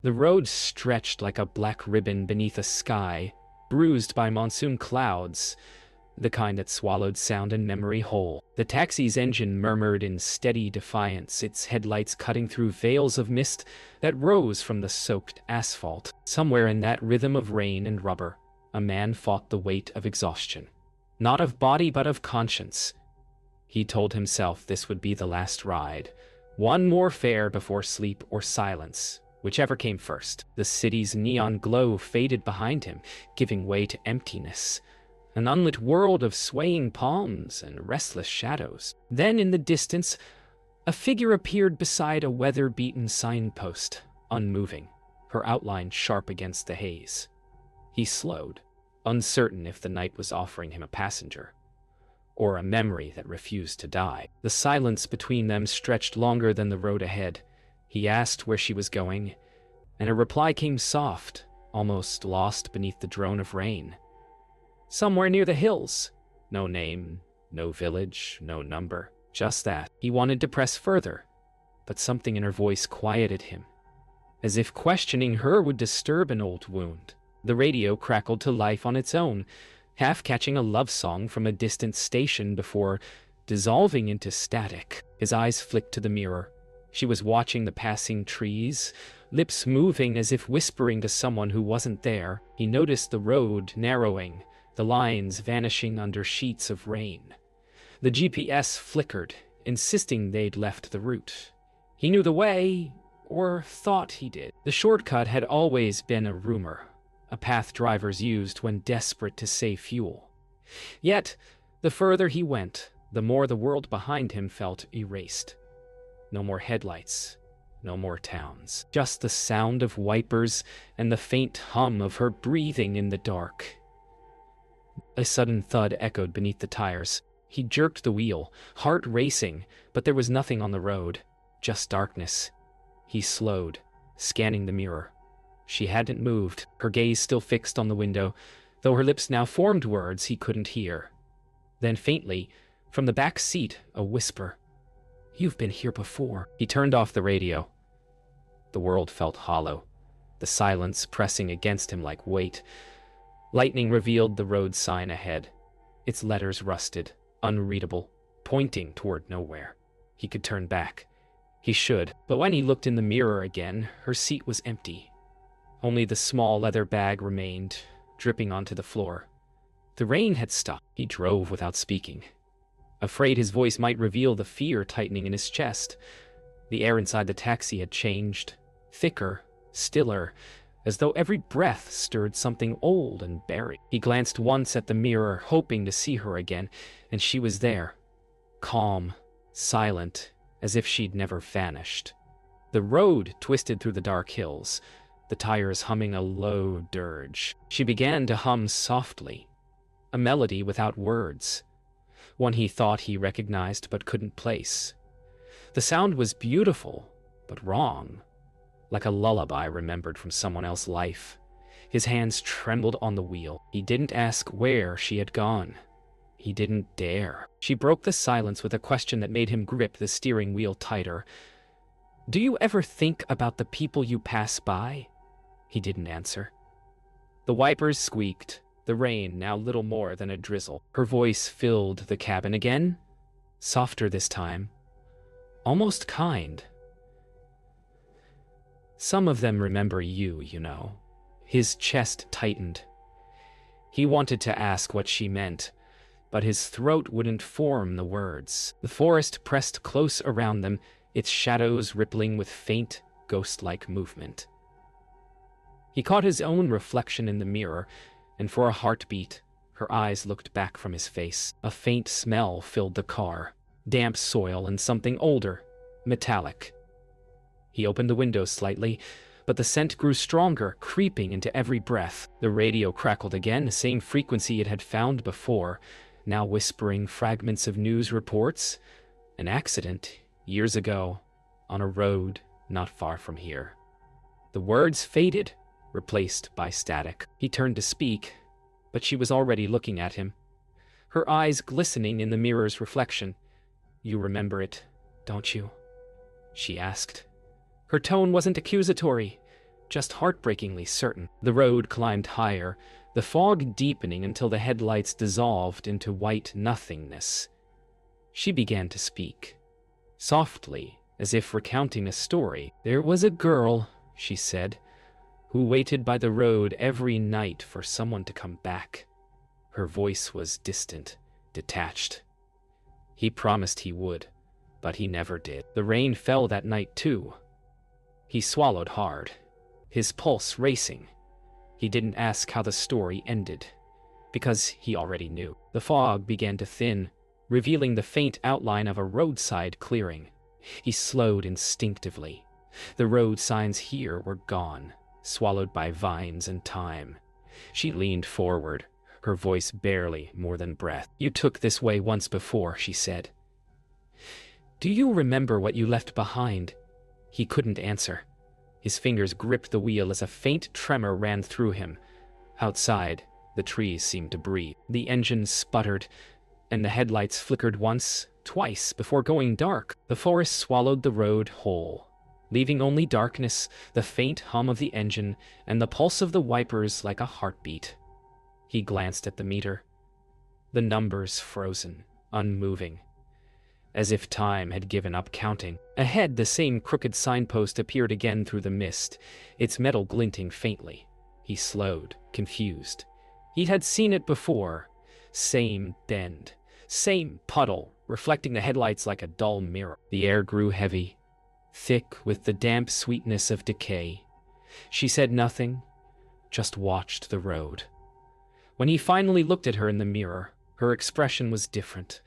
The road stretched like a black ribbon beneath a sky, bruised by monsoon clouds, the kind that swallowed sound and memory whole. The taxi's engine murmured in steady defiance, its headlights cutting through veils of mist that rose from the soaked asphalt. Somewhere in that rhythm of rain and rubber, a man fought the weight of exhaustion. Not of body, but of conscience. He told himself this would be the last ride. One more fare before sleep or silence, whichever came first. The city's neon glow faded behind him, giving way to emptiness. An unlit world of swaying palms and restless shadows. Then, in the distance, a figure appeared beside a weather-beaten signpost, unmoving, her outline sharp against the haze. He slowed, uncertain if the night was offering him a passenger, or a memory that refused to die. The silence between them stretched longer than the road ahead. He asked where she was going, and her reply came soft, almost lost beneath the drone of rain. Somewhere near the hills. No name, no village, no number, just that. He wanted to press further, but something in her voice quieted him, as if questioning her would disturb an old wound. The radio crackled to life on its own, half catching a love song from a distant station before dissolving into static. His eyes flicked to the mirror. She was watching the passing trees, lips moving as if whispering to someone who wasn't there. He noticed the road narrowing, the lines vanishing under sheets of rain. The GPS flickered, insisting they'd left the route. He knew the way, or thought he did. The shortcut had always been a rumor, a path drivers used when desperate to save fuel. Yet, the further he went, the more the world behind him felt erased. No more headlights, no more towns. Just the sound of wipers and the faint hum of her breathing in the dark. A sudden thud echoed beneath the tires. He jerked the wheel, heart racing, but there was nothing on the road, just darkness. He slowed, scanning the mirror. She hadn't moved, her gaze still fixed on the window, though her lips now formed words he couldn't hear. Then faintly, from the back seat, a whisper. "You've been here before." He turned off the radio. The world felt hollow, the silence pressing against him like weight. Lightning revealed the road sign ahead, its letters rusted, unreadable, pointing toward nowhere. He could turn back. He should, but when he looked in the mirror again, her seat was empty. Only the small leather bag remained, dripping onto the floor. The rain had stopped. He drove without speaking, afraid his voice might reveal the fear tightening in his chest. The air inside the taxi had changed, thicker, stiller, as though every breath stirred something old and buried. He glanced once at the mirror, hoping to see her again, and she was there, calm, silent, as if she'd never vanished. The road twisted through the dark hills, the tires humming a low dirge. She began to hum softly, a melody without words, one he thought he recognized but couldn't place. The sound was beautiful, but wrong, like a lullaby remembered from someone else's life. His hands trembled on the wheel. He didn't ask where she had gone. He didn't dare. She broke the silence with a question that made him grip the steering wheel tighter. "Do you ever think about the people you pass by?" He didn't answer. The wipers squeaked, the rain now little more than a drizzle. Her voice filled the cabin again, softer this time, almost kind. "Some of them remember you, you know." His chest tightened. He wanted to ask what she meant, but his throat wouldn't form the words. The forest pressed close around them, its shadows rippling with faint, ghost-like movement. He caught his own reflection in the mirror, and for a heartbeat, her eyes looked back from his face. A faint smell filled the car, damp soil and something older, metallic. He opened the window slightly, but the scent grew stronger, creeping into every breath. The radio crackled again, the same frequency it had found before, now whispering fragments of news reports. An accident, years ago, on a road not far from here. The words faded, replaced by static. He turned to speak, but she was already looking at him, her eyes glistening in the mirror's reflection. "You remember it, don't you?" she asked. Her tone wasn't accusatory, just heartbreakingly certain. The road climbed higher, the fog deepening until the headlights dissolved into white nothingness. She began to speak, softly, as if recounting a story. "There was a girl," she said, "who waited by the road every night for someone to come back." Her voice was distant, detached. "He promised he would, but he never did. The rain fell that night too." He swallowed hard, his pulse racing. He didn't ask how the story ended, because he already knew. The fog began to thin, revealing the faint outline of a roadside clearing. He slowed instinctively. The road signs here were gone, swallowed by vines and time. She leaned forward, her voice barely more than breath. "You took this way once before," she said. "Do you remember what you left behind?" He couldn't answer. His fingers gripped the wheel as a faint tremor ran through him. Outside, the trees seemed to breathe. The engine sputtered, and the headlights flickered once, twice, before going dark. The forest swallowed the road whole, leaving only darkness, the faint hum of the engine, and the pulse of the wipers like a heartbeat. He glanced at the meter. The numbers frozen, unmoving, as if time had given up counting. Ahead, the same crooked signpost appeared again through the mist, its metal glinting faintly. He slowed, confused. He had seen it before. Same bend, same puddle, reflecting the headlights like a dull mirror. The air grew heavy, thick with the damp sweetness of decay. She said nothing, just watched the road. When he finally looked at her in the mirror, her expression was different.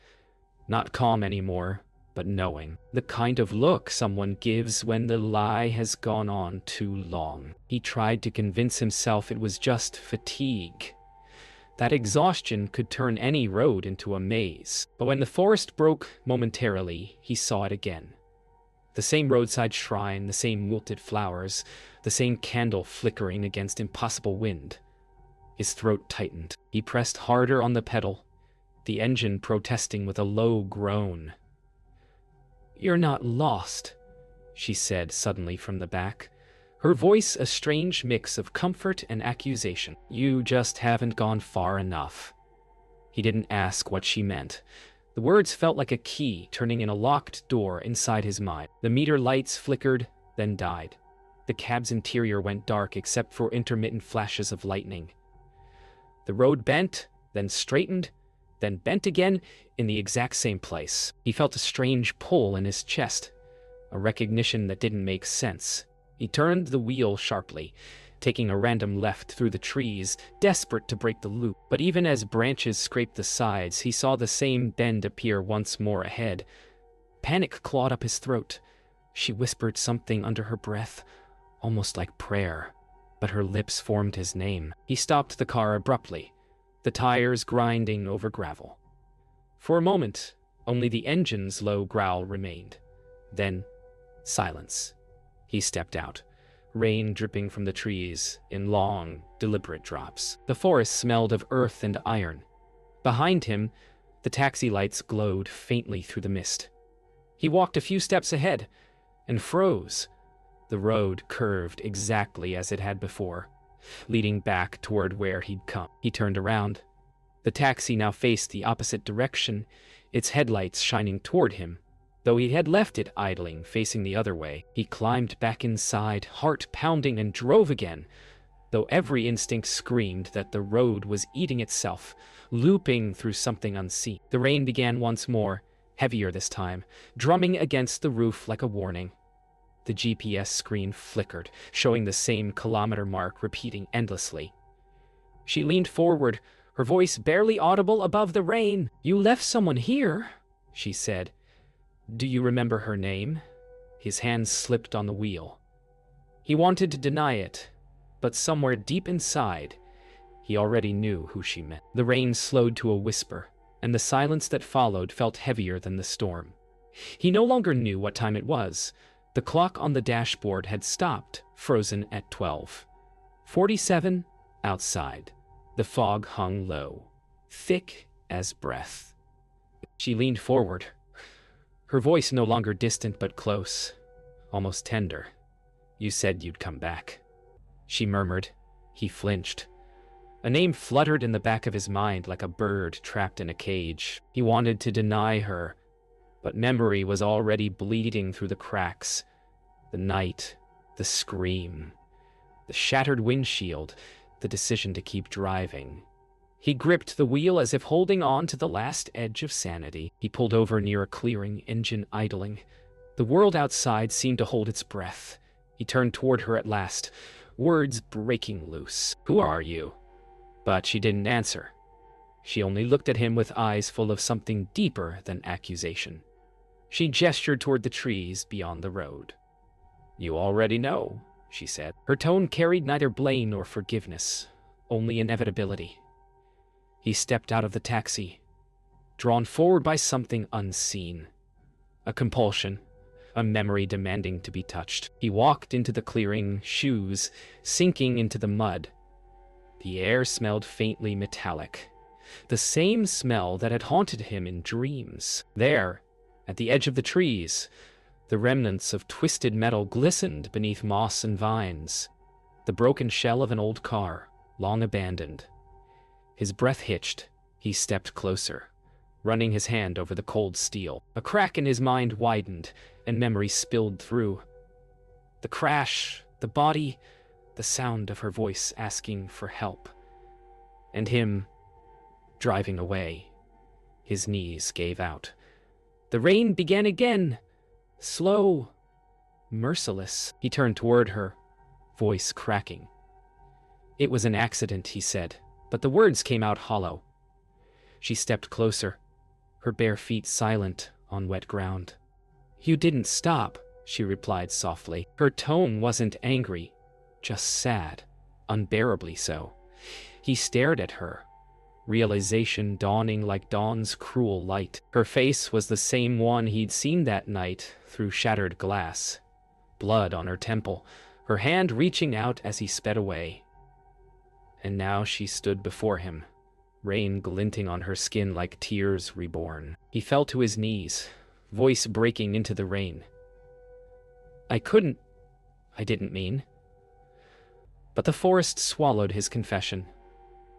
Not calm anymore, but knowing. The kind of look someone gives when the lie has gone on too long. He tried to convince himself it was just fatigue, that exhaustion could turn any road into a maze. But when the forest broke momentarily, he saw it again. The same roadside shrine, the same wilted flowers, the same candle flickering against impossible wind. His throat tightened. He pressed harder on the pedal, the engine protesting with a low groan. "You're not lost," she said suddenly from the back, her voice a strange mix of comfort and accusation. "You just haven't gone far enough." He didn't ask what she meant. The words felt like a key turning in a locked door inside his mind. The meter lights flickered, then died. The cab's interior went dark except for intermittent flashes of lightning. The road bent, then straightened, then bent again in the exact same place. He felt a strange pull in his chest, a recognition that didn't make sense. He turned the wheel sharply, taking a random left through the trees, desperate to break the loop. But even as branches scraped the sides, he saw the same bend appear once more ahead. Panic clawed up his throat. She whispered something under her breath, almost like prayer, but her lips formed his name. He stopped the car abruptly, the tires grinding over gravel. For a moment, only the engine's low growl remained. Then, silence. He stepped out, rain dripping from the trees in long, deliberate drops. The forest smelled of earth and iron. Behind him, the taxi lights glowed faintly through the mist. He walked a few steps ahead and froze. The road curved exactly as it had before, leading back toward where he'd come. He turned around. The taxi now faced the opposite direction, its headlights shining toward him. Though he had left it idling, facing the other way, he climbed back inside, heart pounding, and drove again, though every instinct screamed that the road was eating itself, looping through something unseen. The rain began once more, heavier this time, drumming against the roof like a warning. The GPS screen flickered, showing the same kilometer mark repeating endlessly. She leaned forward, her voice barely audible above the rain. "You left someone here," she said. "Do you remember her name?" His hands slipped on the wheel. He wanted to deny it, but somewhere deep inside, he already knew who she meant. The rain slowed to a whisper, and the silence that followed felt heavier than the storm. He no longer knew what time it was. The clock on the dashboard had stopped, frozen at 12:47 outside. The fog hung low, thick as breath. She leaned forward, her voice no longer distant but close, almost tender. "You said you'd come back." she murmured. He flinched. A name fluttered in the back of his mind like a bird trapped in a cage. He wanted to deny her, but memory was already bleeding through the cracks. The night, the scream, the shattered windshield, the decision to keep driving. He gripped the wheel as if holding on to the last edge of sanity. He pulled over near a clearing, engine idling. The world outside seemed to hold its breath. He turned toward her at last, words breaking loose. "Who are you?" But she didn't answer. She only looked at him with eyes full of something deeper than accusation. She gestured toward the trees beyond the road. "You already know," she said. Her tone carried neither blame nor forgiveness, only inevitability. He stepped out of the taxi, drawn forward by something unseen. A compulsion, a memory demanding to be touched. He walked into the clearing, shoes sinking into the mud. The air smelled faintly metallic, the same smell that had haunted him in dreams. There, at the edge of the trees, the remnants of twisted metal glistened beneath moss and vines, the broken shell of an old car, long abandoned. His breath hitched. He stepped closer, running his hand over the cold steel. A crack in his mind widened, and memory spilled through. The crash, the body, the sound of her voice asking for help. And him driving away. His knees gave out. The rain began again, slow, merciless. He turned toward her, voice cracking. "It was an accident," he said, but the words came out hollow. She stepped closer, her bare feet silent on wet ground. "You didn't stop," she replied softly. Her tone wasn't angry, just sad, unbearably so. He stared at her, realization dawning like dawn's cruel light. Her face was the same one he'd seen that night through shattered glass, blood on her temple, her hand reaching out as he sped away. And now she stood before him, rain glinting on her skin like tears reborn. He fell to his knees, voice breaking into the rain. I didn't mean." But the forest swallowed his confession.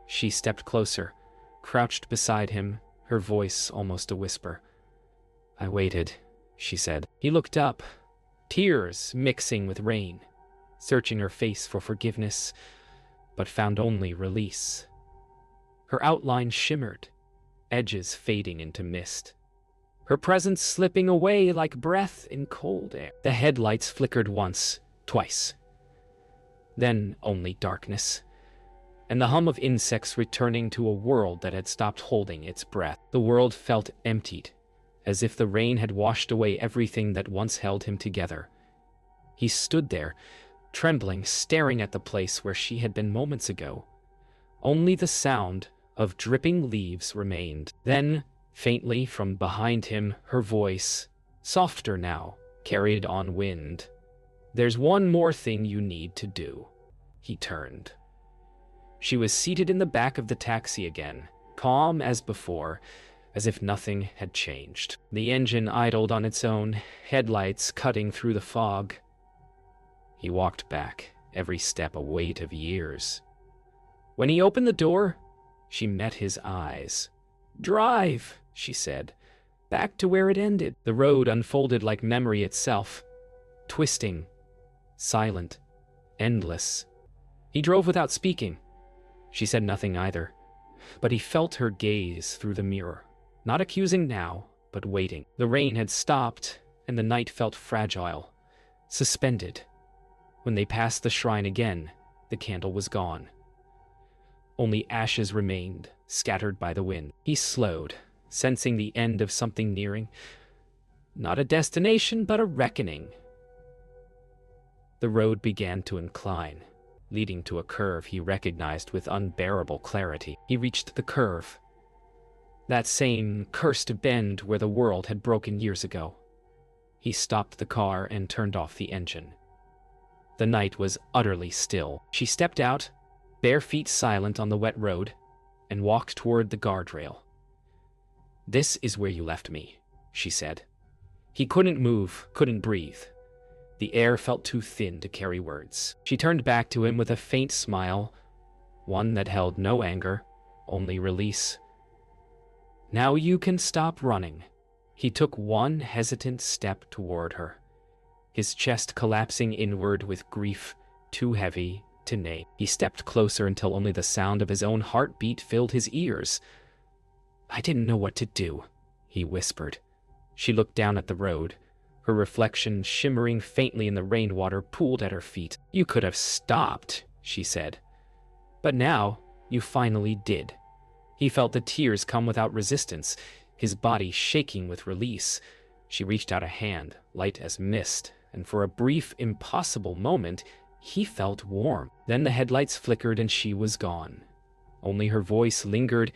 She stepped closer, crouched beside him, her voice almost a whisper. "I waited," she said. He looked up, tears mixing with rain, searching her face for forgiveness, but found only release. Her outline shimmered, edges fading into mist, her presence slipping away like breath in cold air. The headlights flickered once, twice. Then only darkness, and the hum of insects returning to a world that had stopped holding its breath. The world felt emptied, as if the rain had washed away everything that once held him together. He stood there, trembling, staring at the place where she had been moments ago. Only the sound of dripping leaves remained. Then, faintly from behind him, her voice, softer now, carried on wind. "There's one more thing you need to do." He turned. She was seated in the back of the taxi again, calm as before, as if nothing had changed. The engine idled on its own, headlights cutting through the fog. He walked back, every step a weight of years. When he opened the door, she met his eyes. "Drive," she said, "back to where it ended." The road unfolded like memory itself, twisting, silent, endless. He drove without speaking. She said nothing either, but he felt her gaze through the mirror, not accusing now, but waiting. The rain had stopped, and the night felt fragile, suspended. When they passed the shrine again, the candle was gone. Only ashes remained, scattered by the wind. He slowed, sensing the end of something nearing. Not a destination, but a reckoning. The road began to incline, leading to a curve he recognized with unbearable clarity. He reached the curve, that same cursed bend where the world had broken years ago. He stopped the car and turned off the engine. The night was utterly still. She stepped out, bare feet silent on the wet road, and walked toward the guardrail. "This is where you left me," she said. He couldn't move, couldn't breathe. The air felt too thin to carry words. She turned back to him with a faint smile, one that held no anger, only release. "Now you can stop running." He took one hesitant step toward her, his chest collapsing inward with grief too heavy to name. He stepped closer until only the sound of his own heartbeat filled his ears. "I didn't know what to do," he whispered. She looked down at the road, her reflection shimmering faintly in the rainwater pooled at her feet. "You could have stopped," she said. "But now, you finally did." He felt the tears come without resistance, his body shaking with release. She reached out a hand, light as mist, and for a brief, impossible moment, he felt warm. Then the headlights flickered and she was gone. Only her voice lingered,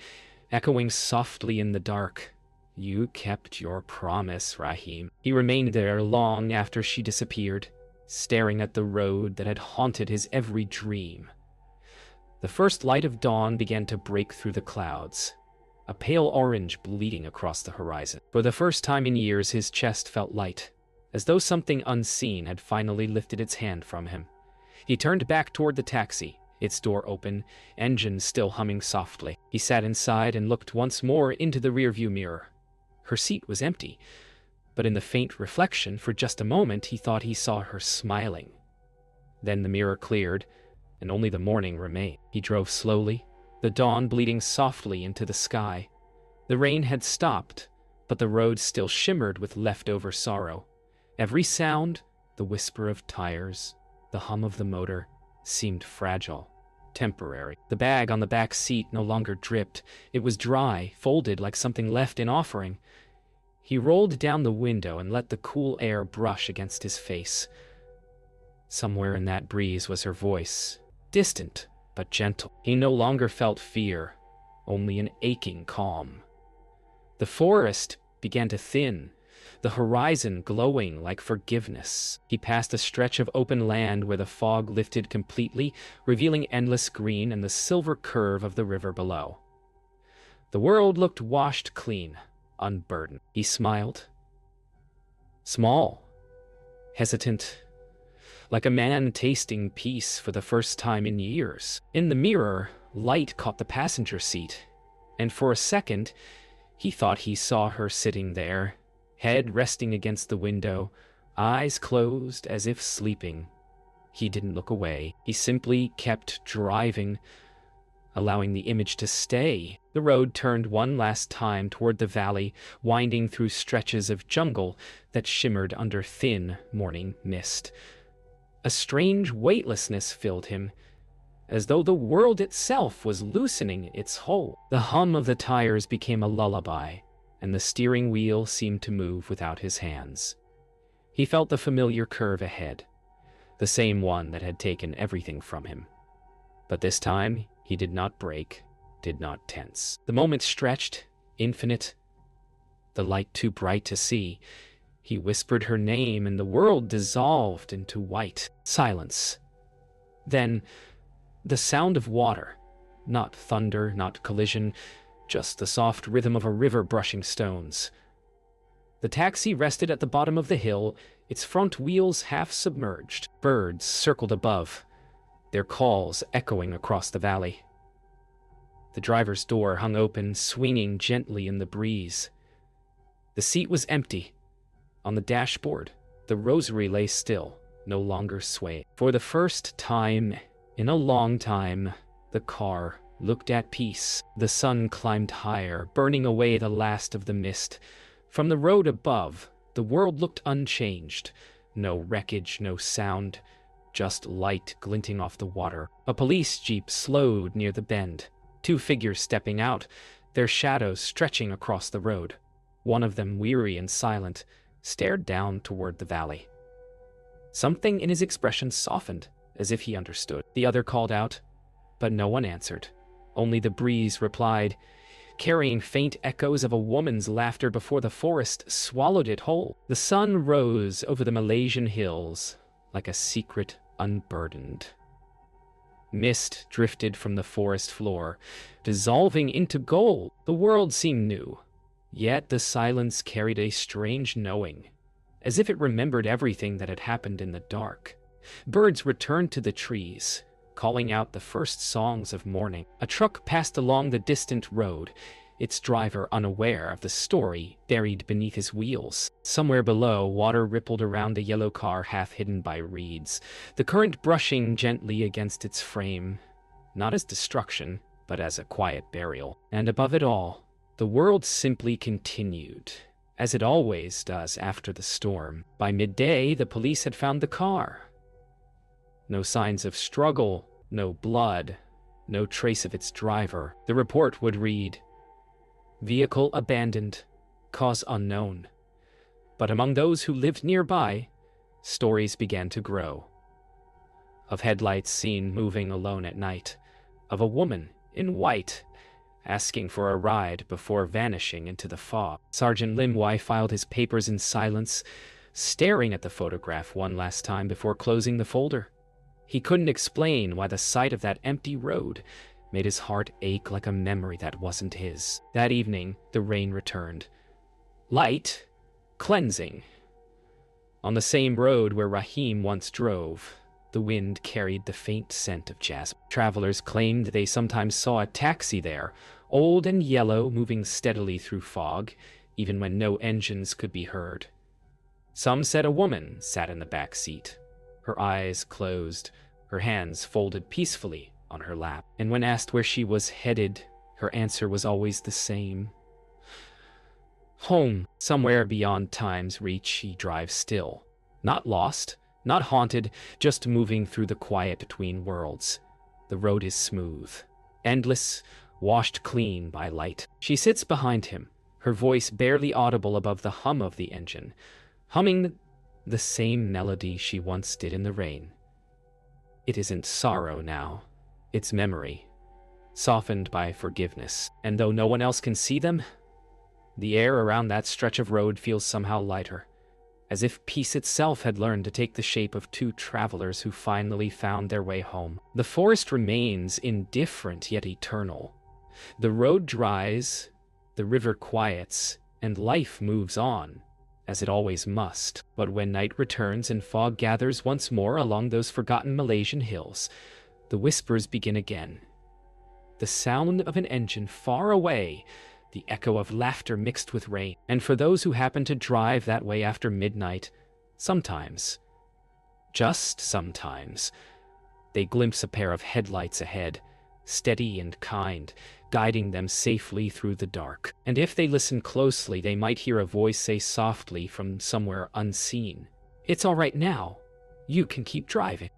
echoing softly in the dark. "You kept your promise, Rahim." He remained there long after she disappeared, staring at the road that had haunted his every dream. The first light of dawn began to break through the clouds, a pale orange bleeding across the horizon. For the first time in years, his chest felt light, as though something unseen had finally lifted its hand from him. He turned back toward the taxi, its door open, engine still humming softly. He sat inside and looked once more into the rearview mirror. Her seat was empty, but in the faint reflection, for just a moment, he thought he saw her smiling. Then the mirror cleared, and only the morning remained. He drove slowly, the dawn bleeding softly into the sky. The rain had stopped, but the road still shimmered with leftover sorrow. Every sound, the whisper of tires, the hum of the motor, seemed fragile, temporary. The bag on the back seat no longer dripped. It was dry, folded like something left in offering. He rolled down the window and let the cool air brush against his face. Somewhere in that breeze was her voice, distant but gentle. He no longer felt fear, only an aching calm. The forest began to thin, the horizon glowing like forgiveness. He passed a stretch of open land where the fog lifted completely, revealing endless green and the silver curve of the river below. The world looked washed clean, unburdened. He smiled. Small, hesitant, like a man tasting peace for the first time in years. In the mirror, light caught the passenger seat, and for a second, he thought he saw her sitting there, head resting against the window, eyes closed as if sleeping. He didn't look away. He simply kept driving, allowing the image to stay. The road turned one last time toward the valley, winding through stretches of jungle that shimmered under thin morning mist. A strange weightlessness filled him, as though the world itself was loosening its hold. The hum of the tires became a lullaby, and the steering wheel seemed to move without his hands. He felt the familiar curve ahead, the same one that had taken everything from him. But this time, he did not break, did not tense. The moment stretched, infinite, the light too bright to see. He whispered her name, and the world dissolved into white silence. Then, the sound of water. Not thunder, not collision, just the soft rhythm of a river brushing stones. The taxi rested at the bottom of the hill, its front wheels half submerged. Birds circled above, their calls echoing across the valley. The driver's door hung open, swinging gently in the breeze. The seat was empty. On the dashboard, the rosary lay still, no longer swaying. For the first time in a long time, the car looked at peace. The sun climbed higher, burning away the last of the mist. From the road above, the world looked unchanged. No wreckage, no sound, just light glinting off the water. A police jeep slowed near the bend. Two figures stepping out, their shadows stretching across the road. One of them, weary and silent, stared down toward the valley. Something in his expression softened, as if he understood. The other called out, but no one answered. Only the breeze replied, carrying faint echoes of a woman's laughter before the forest swallowed it whole. The sun rose over the Malaysian hills like a secret unburdened. Mist drifted from the forest floor, dissolving into gold. The world seemed new, yet the silence carried a strange knowing, as if it remembered everything that had happened in the dark. Birds returned to the trees, calling out the first songs of morning. A truck passed along the distant road, its driver unaware of the story buried beneath his wheels. Somewhere below, water rippled around a yellow car half hidden by reeds, the current brushing gently against its frame, not as destruction, but as a quiet burial. And above it all, the world simply continued, as it always does after the storm. By midday, the police had found the car. No signs of struggle, no blood, no trace of its driver. The report would read, "Vehicle abandoned, cause unknown." But among those who lived nearby, stories began to grow. Of headlights seen moving alone at night, of a woman in white asking for a ride before vanishing into the fog. Sergeant Lim Wai filed his papers in silence, staring at the photograph one last time before closing the folder. He couldn't explain why the sight of that empty road made his heart ache like a memory that wasn't his. That evening, the rain returned. Light, cleansing. On the same road where Rahim once drove, the wind carried the faint scent of jasmine. Travelers claimed they sometimes saw a taxi there, old and yellow, moving steadily through fog, even when no engines could be heard. Some said a woman sat in the back seat, her eyes closed, her hands folded peacefully on her lap. And when asked where she was headed, her answer was always the same. Home, somewhere beyond time's reach, she drives still. Not lost, not haunted, just moving through the quiet between worlds. The road is smooth, endless, washed clean by light. She sits behind him, her voice barely audible above the hum of the engine, humming the same melody she once did in the rain. It isn't sorrow now, it's memory, softened by forgiveness. And though no one else can see them, the air around that stretch of road feels somehow lighter, as if peace itself had learned to take the shape of two travelers who finally found their way home. The forest remains indifferent yet eternal. The road dries, the river quiets, and life moves on, as it always must. But when night returns and fog gathers once more along those forgotten Malaysian hills, the whispers begin again. The sound of an engine far away, the echo of laughter mixed with rain. And for those who happen to drive that way after midnight, sometimes, just sometimes, they glimpse a pair of headlights ahead, steady and kind, guiding them safely through the dark. And if they listen closely, they might hear a voice say softly from somewhere unseen, "It's all right now. You can keep driving."